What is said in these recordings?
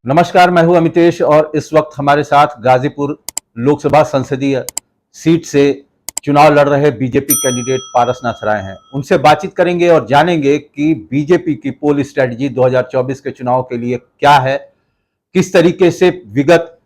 नमस्कार, मैं हूं अमितेश और इस वक्त हमारे साथ गाजीपुर लोकसभा संसदीय सीट से चुनाव लड़ रहे बीजेपी कैंडिडेट पारसनाथ राय हैं। उनसे बातचीत करेंगे और जानेंगे कि बीजेपी की पोल स्ट्रेटजी 2024 के चुनाव के लिए क्या है, किस तरीके से विगत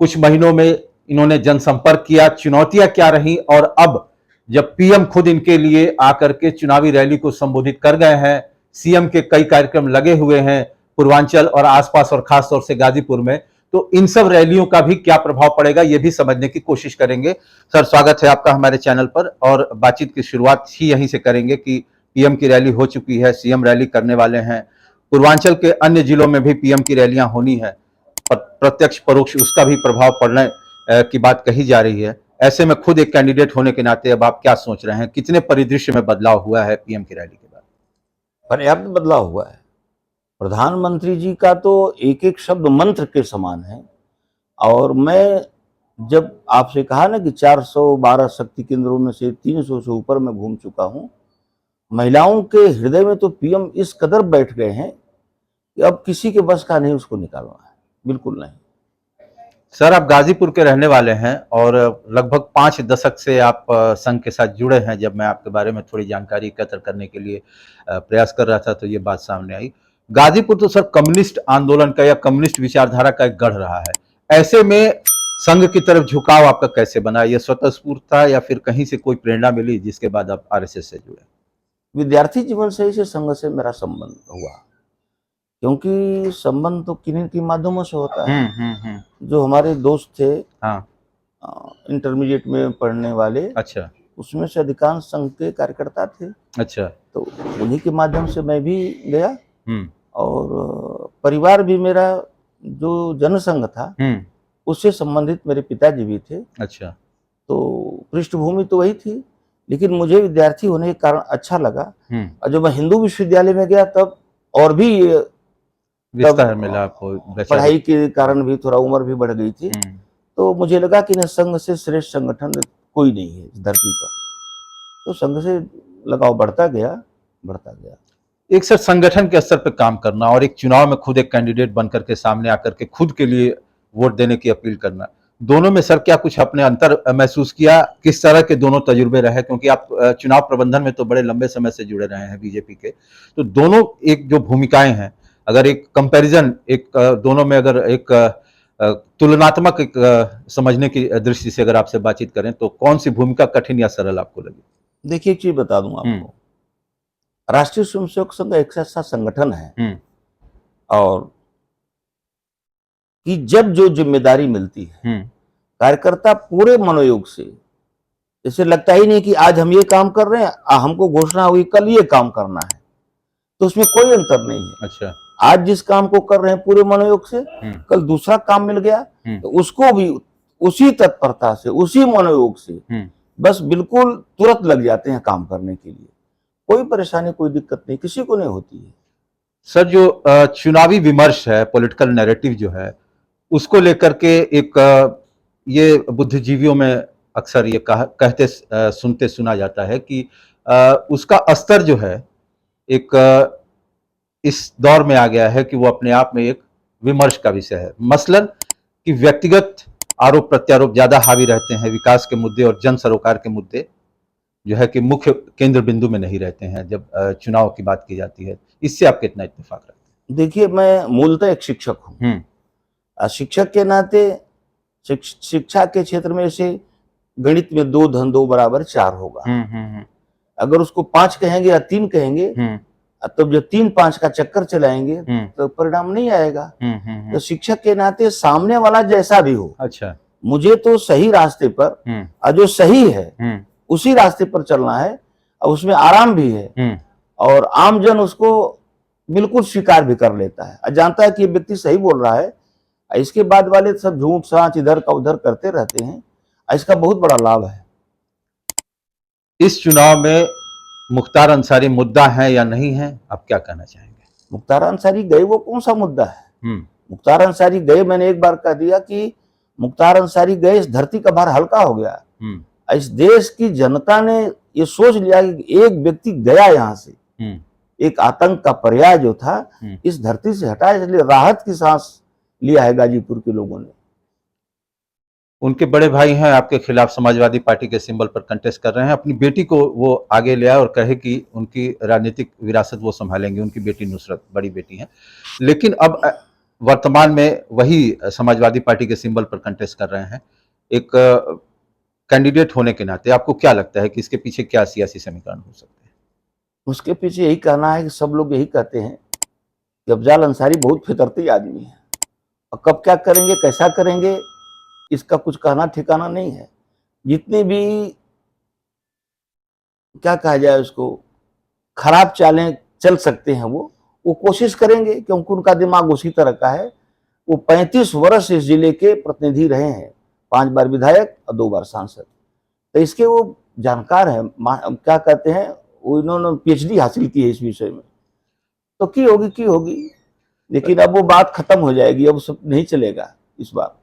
कुछ महीनों में इन्होंने जनसंपर्क किया, चुनौतियां क्या रही और अब जब पीएम खुद इनके लिए आकर के चुनावी रैली को संबोधित कर गए हैं, सीएम के कई कार्यक्रम लगे हुए हैं पूर्वांचल और आसपास और खास तौर से गाजीपुर में, तो इन सब रैलियों का भी क्या प्रभाव पड़ेगा ये भी समझने की कोशिश करेंगे। सर, स्वागत है आपका हमारे चैनल पर और बातचीत की शुरुआत ही यहीं से करेंगे कि पीएम की रैली हो चुकी है, सीएम रैली करने वाले हैं, पूर्वांचल के अन्य जिलों में भी पीएम की रैलियां होनी है, प्रत्यक्ष परोक्ष उसका भी प्रभाव पड़ने की बात कही जा रही है। ऐसे में खुद एक कैंडिडेट होने के नाते अब आप क्या सोच रहे हैं, कितने परिदृश्य में बदलाव हुआ है पीएम की रैली के बाद? पर्याप्त बदलाव हुआ है। प्रधानमंत्री जी का तो एक एक शब्द मंत्र के समान है। और मैं जब आपसे कहा ना कि 412 शक्ति केंद्रों में से 300 से ऊपर मैं घूम चुका हूं, महिलाओं के हृदय में तो पीएम इस कदर बैठ गए हैं कि अब किसी के बस का नहीं उसको निकालना है, बिल्कुल नहीं। सर, आप गाजीपुर के रहने वाले हैं और लगभग 5 दशक से आप संघ के साथ जुड़े हैं। जब मैं आपके बारे में थोड़ी जानकारी एकत्र करने के लिए प्रयास कर रहा था तो ये बात सामने आई। गाजीपुर तो सर कम्युनिस्ट आंदोलन का या कम्युनिस्ट विचारधारा का एक गढ़ रहा है। ऐसे में संघ की तरफ झुकाव आपका कैसे बना? ये स्वतः स्फूर्त था या फिर कहीं से कोई प्रेरणा मिली जिसके बाद आप आरएसएस से जुड़े? विद्यार्थी जीवन से ही से संघ से मेरा संबंध हुआ, क्योंकि संबंध तो किन्हीं के माध्यमों से होता है। जो हमारे दोस्त थे, हाँ, इंटरमीडिएट में पढ़ने वाले, अच्छा उसमें से अधिकांश संघ के कार्यकर्ता थे। अच्छा। तो उन्हीं के माध्यम से मैं भी गया। हम्म और परिवार भी मेरा जो जनसंघ था उससे संबंधित मेरे पिताजी भी थे। अच्छा। तो पृष्ठभूमि तो वही थी, लेकिन मुझे विद्यार्थी होने के कारण अच्छा लगा। और जब मैं हिंदू विश्वविद्यालय में गया तब और भी विस्तार मिला आपको, पढ़ाई के कारण भी थोड़ा उम्र भी बढ़ गई थी। तो मुझे लगा कि न संघ से श्रेष्ठ संगठन कोई नहीं है इस धरती पर। तो संघ से लगाव बढ़ता गया। एक सर संगठन के स्तर पर काम करना और एक चुनाव में खुद एक कैंडिडेट बनकर के सामने आकर के खुद के लिए वोट देने की अपील करना, दोनों में सर क्या कुछ अपने अंतर महसूस किया? किस तरह के दोनों तजुर्बे रहे? क्योंकि आप चुनाव प्रबंधन में तो बड़े लंबे समय से जुड़े रहे हैं बीजेपी के, तो दोनों एक जो भूमिकाएं हैं, अगर एक कंपैरिजन एक दोनों में अगर एक तुलनात्मक एक समझने की दृष्टि से अगर आपसे बातचीत करें तो कौन सी भूमिका कठिन या सरल आपको लगी? देखिए, एक चीज बता दूं आपको, राष्ट्रीय स्वयंसेवक संघ एक ऐसा संगठन है और कि जब जो जिम्मेदारी मिलती है कार्यकर्ता पूरे मनोयोग से, जैसे लगता ही नहीं कि आज हम ये काम कर रहे हैं, हमको घोषणा हुई कल ये काम करना है, तो उसमें कोई अंतर नहीं है। अच्छा। आज जिस काम को कर रहे हैं पूरे मनोयोग से, कल दूसरा काम मिल गया तो उसको भी उसी तत्परता से, उसी मनोयोग से बस बिल्कुल तुरंत लग जाते हैं काम करने के लिए। कोई परेशानी, कोई दिक्कत नहीं, किसी को नहीं होती है। सर, जो चुनावी विमर्श है, पॉलिटिकल नैरेटिव जो है, उसको लेकर के एक ये बुद्धिजीवियों में अक्सर ये कहते सुनते सुना जाता है कि उसका स्तर जो है एक इस दौर में आ गया है कि वो अपने आप में एक विमर्श का विषय है। मसलन कि व्यक्तिगत आरोप प्रत्यारोप ज्यादा हावी रहते हैं, विकास के मुद्दे और जन सरोकार के मुद्दे जो है कि मुख्य केंद्र बिंदु में नहीं रहते हैं जब चुनाव की बात की जाती है। इससे आप कितना इत्तेफाक रखते हैं? देखिए, मैं मूलतः एक शिक्षक हूँ। शिक्षक के नाते शिक्षा के क्षेत्र में से गणित में 2 धन 2 बराबर 4 होगा। अगर उसको 5 कहेंगे या 3 कहेंगे, तब जब 3-5 का चक्कर चलाएंगे तो परिणाम नहीं आएगा। तो शिक्षक के नाते सामने वाला जैसा भी हो, अच्छा, मुझे तो सही रास्ते पर और जो सही है उसी रास्ते पर चलना है और उसमें आराम भी है। और आमजन उसको बिल्कुल स्वीकार भी कर लेता है, जानता है कि ये व्यक्ति सही बोल रहा है। इसके बाद वाले सब झूठ साँच इधर का उधर करते रहते हैं। इसका बहुत बड़ा लाभ है। इस चुनाव में मुख्तार अंसारी मुद्दा है या नहीं है, आप क्या कहना चाहेंगे? मुख्तार अंसारी गए, वो कौन सा मुद्दा है? मुख्तार अंसारी गए, मैंने एक बार कह दिया कि मुख्तार अंसारी गए, इस धरती का भार हल्का हो गया। इस देश की जनता ने ये सोच लिया कि एक व्यक्ति गया यहाँ से, एक आतंक का पर्याय जो था इस धरती से हटाया, इसलिए राहत की सांस लिया है गाजीपुर के लोगों ने। उनके बड़े भाई हैं आपके खिलाफ, समाजवादी पार्टी के सिंबल पर कंटेस्ट कर रहे हैं, अपनी बेटी को वो आगे ले आए और कहे कि उनकी राजनीतिक विरासत वो संभालेंगे, उनकी बेटी नुसरत बड़ी बेटी है। लेकिन अब वर्तमान में वही समाजवादी पार्टी के सिंबल पर कंटेस्ट कर रहे हैं। एक कैंडिडेट होने के नाते आपको क्या लगता है कि इसके पीछे क्या सियासी समीकरण हो सकते हैं? उसके पीछे यही कहना है कि सब लोग यही कहते हैं कि अफजाल अंसारी बहुत फितरती आदमी है, और कब क्या करेंगे कैसा करेंगे इसका कुछ कहना ठिकाना नहीं है। जितने भी क्या कहा जाए उसको खराब चालें चल सकते हैं वो कोशिश करेंगे, क्योंकि उनका दिमाग उसी तरह का है। वो 35 वर्ष इस जिले के प्रतिनिधि रहे हैं, 5 बार विधायक और 2 बार सांसद, तो इसके वो जानकार है। क्या कहते हैं, उन्होंने पीएचडी हासिल की है इस विषय में, तो की होगी, लेकिन अब वो बात खत्म हो जाएगी, अब सब नहीं चलेगा इस बार।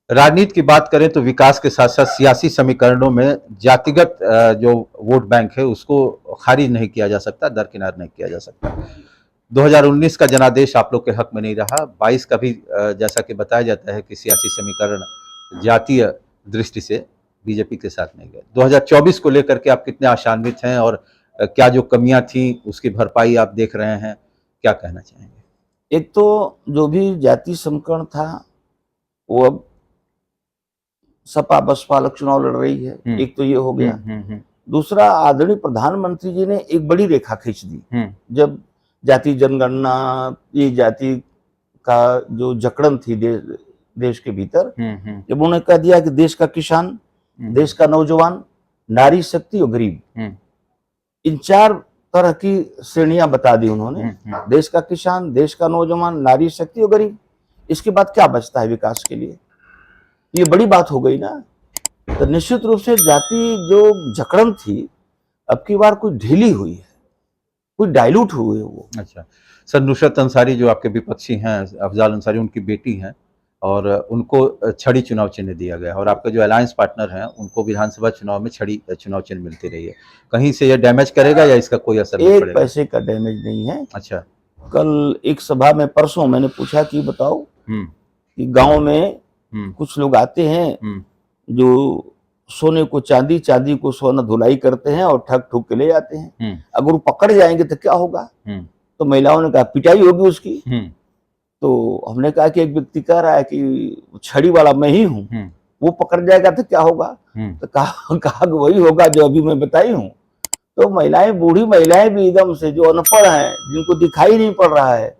राजनीति की बात करें तो विकास के साथ साथ सियासी समीकरणों में जातिगत जो वोट बैंक है उसको खारिज नहीं किया जा सकता, दरकिनार नहीं किया जा सकता। 2019 का जनादेश आप लोग के हक में नहीं रहा, 22 का भी जैसा कि बताया जाता है कि सियासी समीकरण जातीय दृष्टि से बीजेपी के साथ नहीं गए। 2024 को लेकर के आप कितने आशान्वित हैं और क्या जो कमियां थी उसकी भरपाई आप देख रहे हैं, क्या कहना चाहेंगे? एक तो जो भी जाति समीकरण था वो अब सपा बसपा अलग चुनाव लड़ रही है, एक तो ये हो गया। दूसरा, आदरणीय प्रधानमंत्री जी ने एक बड़ी रेखा खींच दी। जब जाति जनगणना, ये जाति का जो जकड़न थी देश के भीतर, जब उन्होंने कह दिया कि देश का किसान, देश का नौजवान, नारी शक्ति और गरीब, इन 4 तरह की श्रेणियां बता दी उन्होंने। देश का किसान, देश का नौजवान, नारी शक्ति और गरीब, इसके बाद क्या बचता है विकास के लिए? ये बड़ी बात हो गई ना। तो निश्चित रूप से जाति जो जकड़न थी अब की बार कुछ ढीली हुई है, कुछ डाइल्यूट हुई है वो। अच्छा सर, नुसरत अंसारी जो आपके विपक्षी हैं, अफजाल अंसारी उनकी बेटी हैं और उनको छड़ी चुनाव चिन्ह दिया गया, और आपके जो अलायंस पार्टनर हैं उनको विधानसभा चुनाव में छड़ी चुनाव चिन्ह मिलती रही है। कहीं से यह डैमेज करेगा या इसका कोई असर नहीं पड़ेगा? एक पैसे का डैमेज नहीं है। अच्छा। कल एक सभा में परसों मैंने पूछा कि बताओ कि गांव में कुछ लोग आते हैं जो सोने को चांदी, चांदी को सोना धुलाई करते हैं और ठग ठुक के ले जाते हैं, अगर वो पकड़ जाएंगे तो क्या होगा? तो महिलाओं ने कहा पिटाई होगी उसकी। तो हमने कहा कि एक व्यक्ति कह रहा है कि छड़ी वाला मैं ही हूँ, वो पकड़ जाएगा तो क्या होगा? तो कहा वही होगा जो अभी मैं बताई हूँ। तो महिलाएं, बूढ़ी महिलाएं भी एकदम से, जो अनपढ़ हैं, जिनको दिखाई नहीं पड़ रहा है,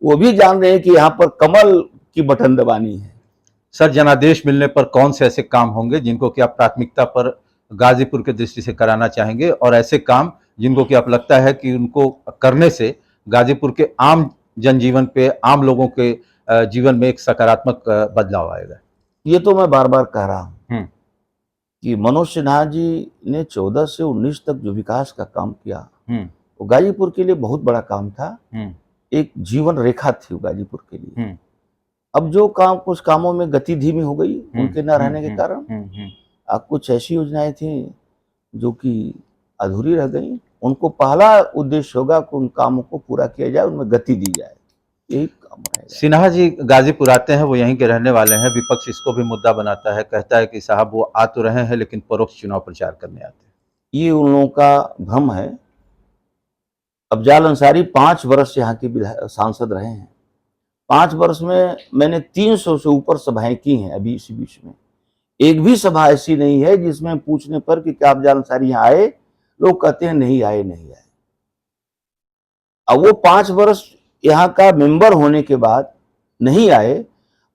वो भी जान रहे हैं कि यहाँ पर कमल की बटन दबानी है। सर, जनादेश मिलने पर कौन से ऐसे काम होंगे जिनको कि आप प्राथमिकता पर गाजीपुर के दृष्टि से कराना चाहेंगे, और ऐसे काम जिनको कि आप लगता है कि उनको करने से गाजीपुर के आम जनजीवन पे, आम लोगों के जीवन में एक सकारात्मक बदलाव आएगा? ये तो मैं बार बार कह रहा हूँ कि मनोज सिन्हा जी ने 14 से 19 तक जो विकास का काम किया वो गाजीपुर के लिए बहुत बड़ा काम था, एक जीवन रेखा थी वो गाजीपुर के लिए। अब जो काम, कुछ कामों में गति धीमी हो गई उनके न रहने के कारण, अब कुछ ऐसी योजनाएं थी जो कि अधूरी रह गई। उनको पहला उद्देश्य होगा कि उन कामों को पूरा किया जाए, उनमें गति दी जाए, यही काम रहेगा। सिन्हा जी गाजीपुर आते हैं, वो यहीं के रहने वाले हैं, विपक्ष इसको भी मुद्दा बनाता है, कहता है कि साहब वो आ तो रहे हैं लेकिन परोक्ष चुनाव प्रचार करने आते हैं। ये उन लोगों का भ्रम है। अफजाल अंसारी 5 वर्ष यहाँ के सांसद रहे हैं। 5 वर्ष में मैंने 300 से ऊपर सभाएं की हैं। अभी इसी बीच में एक भी सभा ऐसी नहीं है जिसमें पूछने पर कि क्या अफजाल अंसारी यहाँ आए, लोग कहते हैं नहीं आए, नहीं आए। अब वो 5 वर्ष यहाँ का मेंबर होने के बाद नहीं आए।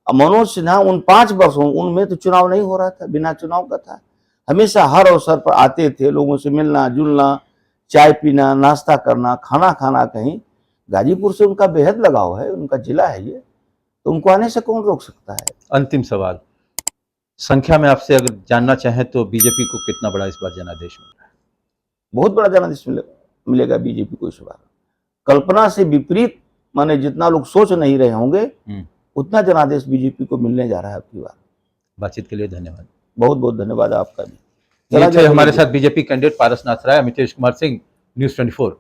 मनोज सिन्हा उन 5 वर्षों, उनमें तो चुनाव नहीं हो रहा था, बिना चुनाव का था। हमेशा हर अवसर पर आते थे, लोगों से मिलना जुलना, चाय पीना, नाश्ता करना, खाना खाना। कहीं गाजीपुर से उनका बेहद लगाव है, उनका जिला है ये, तो उनको आने से कौन रोक सकता है? अंतिम सवाल, संख्या में आपसे अगर जानना चाहें तो बीजेपी को कितना बड़ा इस बार जनादेश मिल रहा है? बहुत बड़ा जनादेश मिलेगा बीजेपी को इस बार। कल्पना से विपरीत, माने जितना लोग सोच नहीं रहे होंगे उतना जनादेश बीजेपी को मिलने जा रहा है आपकी बार। बातचीत के लिए धन्यवाद। बहुत बहुत धन्यवाद आपका भी। हमारे साथ बीजेपी कैंडिडेट पारसनाथ राय, अमितेश कुमार सिंह, न्यूज़ 24।